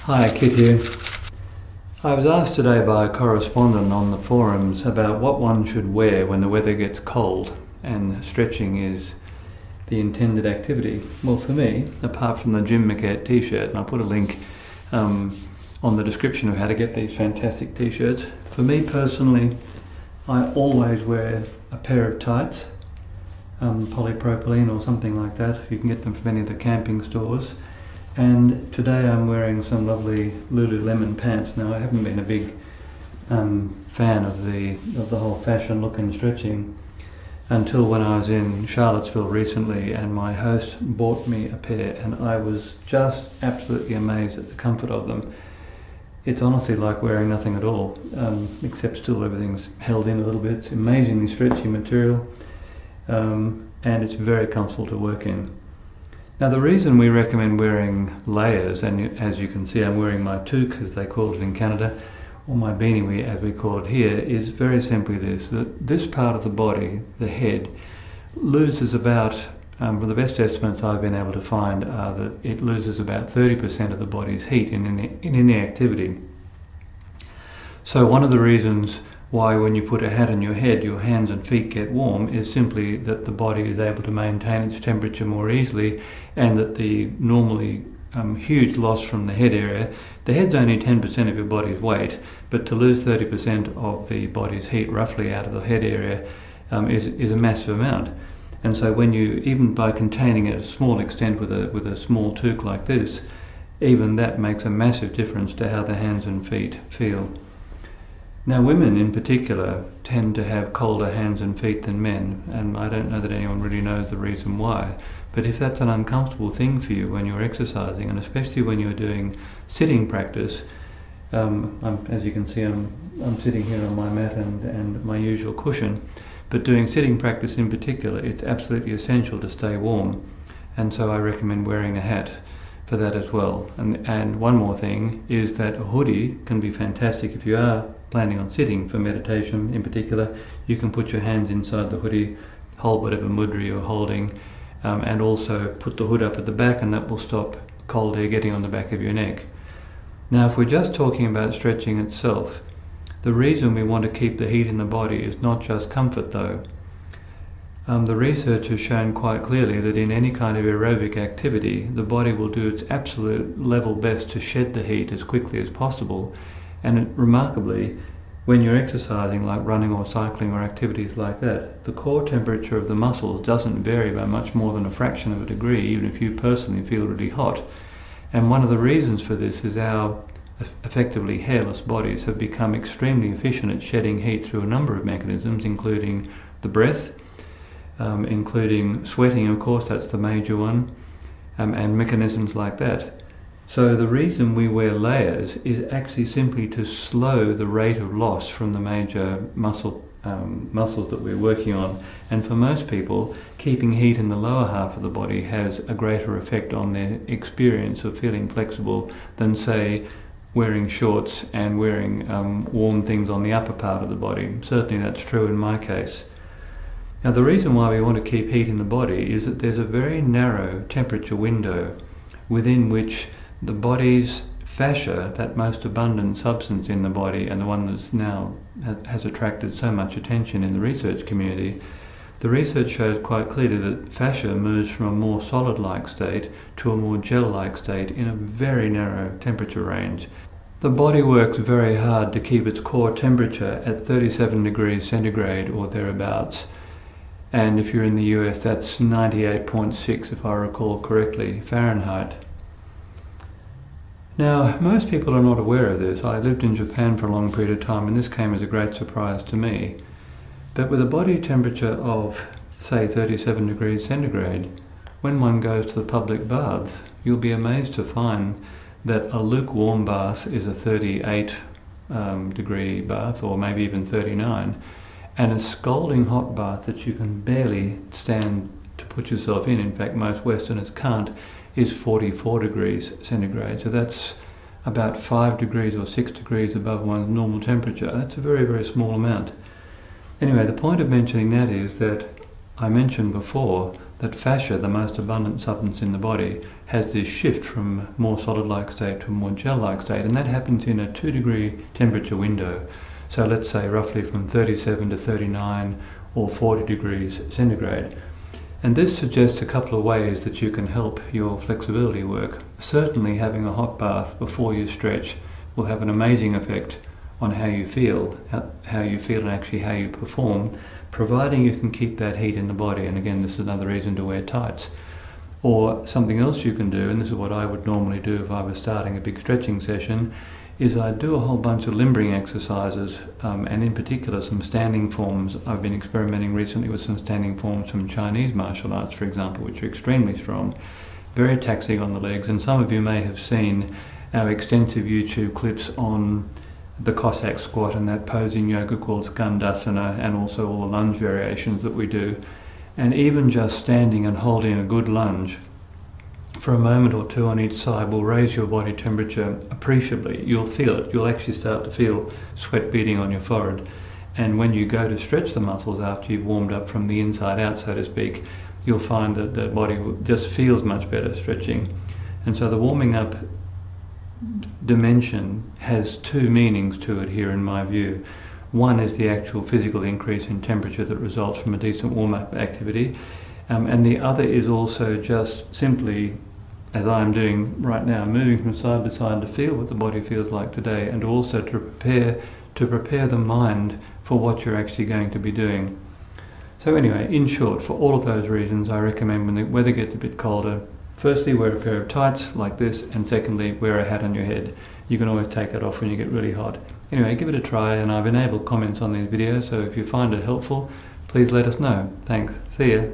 Hi, Kit here. I was asked today by a correspondent on the forums about what one should wear when the weather gets cold and stretching is the intended activity. Well, for me, apart from the Jim McCart t-shirt, and I'll put a link on the description of how to get these fantastic t-shirts, for me personally, I always wear a pair of tights, polypropylene or something like that. You can get them from any of the camping stores. And today I'm wearing some lovely Lululemon pants. Now, I haven't been a big fan of the whole fashion look and stretching until when I was in Charlottesville recently and my host bought me a pair, and I was just absolutely amazed at the comfort of them. It's honestly like wearing nothing at all, except still everything's held in a little bit. It's amazingly stretchy material, and it's very comfortable to work in. Now, the reason we recommend wearing layers, and as you can see I'm wearing my toque as they call it in Canada, or my beanie as we call it here, is very simply this: that this part of the body, the head, loses about, from the best estimates I've been able to find, are that it loses about 30% of the body's heat in any activity. So one of the reasons why when you put a hat on your head your hands and feet get warm is simply that the body is able to maintain its temperature more easily, and that the normally huge loss from the head area, the head's only 10% of your body's weight, but to lose 30% of the body's heat roughly out of the head area is a massive amount. And so when you, even by containing it to a small extent with a small toque like this, even that makes a massive difference to how the hands and feet feel. Now, women in particular tend to have colder hands and feet than men, and I don't know that anyone really knows the reason why. But if that's an uncomfortable thing for you when you're exercising, and especially when you're doing sitting practice, as you can see I'm sitting here on my mat and my usual cushion, but doing sitting practice in particular, it's absolutely essential to stay warm, and so I recommend wearing a hat for that as well. And one more thing is that a hoodie can be fantastic if you are planning on sitting for meditation in particular. You can put your hands inside the hoodie, hold whatever mudra you're holding, and also put the hood up at the back, and that will stop cold air getting on the back of your neck. Now, if we're just talking about stretching itself, the reason we want to keep the heat in the body is not just comfort though. The research has shown quite clearly that in any kind of aerobic activity, the body will do its absolute level best to shed the heat as quickly as possible. And remarkably, when you're exercising like running or cycling or activities like that, the core temperature of the muscles doesn't vary by much more than a fraction of a degree, even if you personally feel really hot. And one of the reasons for this is our effectively hairless bodies have become extremely efficient at shedding heat through a number of mechanisms, including the breath, including sweating, of course, that's the major one, and mechanisms like that. So the reason we wear layers is actually simply to slow the rate of loss from the major muscles that we're working on. And for most people, keeping heat in the lower half of the body has a greater effect on their experience of feeling flexible than, say, wearing shorts and wearing warm things on the upper part of the body. Certainly that's true in my case. Now, the reason why we want to keep heat in the body is that there's a very narrow temperature window within which the body's fascia, that most abundant substance in the body and the one that's now has attracted so much attention in the research community, the research shows quite clearly that fascia moves from a more solid-like state to a more gel-like state in a very narrow temperature range. The body works very hard to keep its core temperature at 37 degrees centigrade or thereabouts. And if you're in the US, that's 98.6, if I recall correctly, Fahrenheit. Now, most people are not aware of this. I lived in Japan for a long period of time, and this came as a great surprise to me. But with a body temperature of, say, 37 degrees centigrade, when one goes to the public baths, you'll be amazed to find that a lukewarm bath is a 38 degree bath, or maybe even 39, and a scalding hot bath that you can barely stand to put yourself in fact most Westerners can't, is 44 degrees centigrade. So that's about 5 degrees or 6 degrees above one's normal temperature. That's a very, very small amount. Anyway, the point of mentioning that is that I mentioned before that fascia, the most abundant substance in the body, has this shift from more solid-like state to a more gel-like state, and that happens in a 2-degree temperature window. So let's say roughly from 37 to 39 or 40 degrees centigrade. And this suggests a couple of ways that you can help your flexibility work. Certainly having a hot bath before you stretch will have an amazing effect on how you feel and actually how you perform, providing you can keep that heat in the body. And again, this is another reason to wear tights. Or something else you can do, and this is what I would normally do if I was starting a big stretching session, is I do a whole bunch of limbering exercises, and in particular some standing forms. I've been experimenting recently with some standing forms from Chinese martial arts, for example, which are extremely strong, very taxing on the legs, and some of you may have seen our extensive YouTube clips on the Cossack squat and that pose in yoga called Skandasana, and also all the lunge variations that we do. And even just standing and holding a good lunge for a moment or two on each side will raise your body temperature appreciably. You'll feel it. You'll actually start to feel sweat beading on your forehead. And when you go to stretch the muscles after you've warmed up from the inside out, so to speak, you'll find that the body just feels much better stretching. And so the warming up dimension has two meanings to it here in my view. One is the actual physical increase in temperature that results from a decent warm-up activity, and the other is also just simply, as I'm doing right now, moving from side to side to feel what the body feels like today, and also to prepare the mind for what you're actually going to be doing. So anyway, in short, for all of those reasons, I recommend when the weather gets a bit colder, firstly, wear a pair of tights like this, and secondly, wear a hat on your head. You can always take that off when you get really hot. Anyway, give it a try, and I've enabled comments on these videos, so if you find it helpful, please let us know. Thanks. See ya.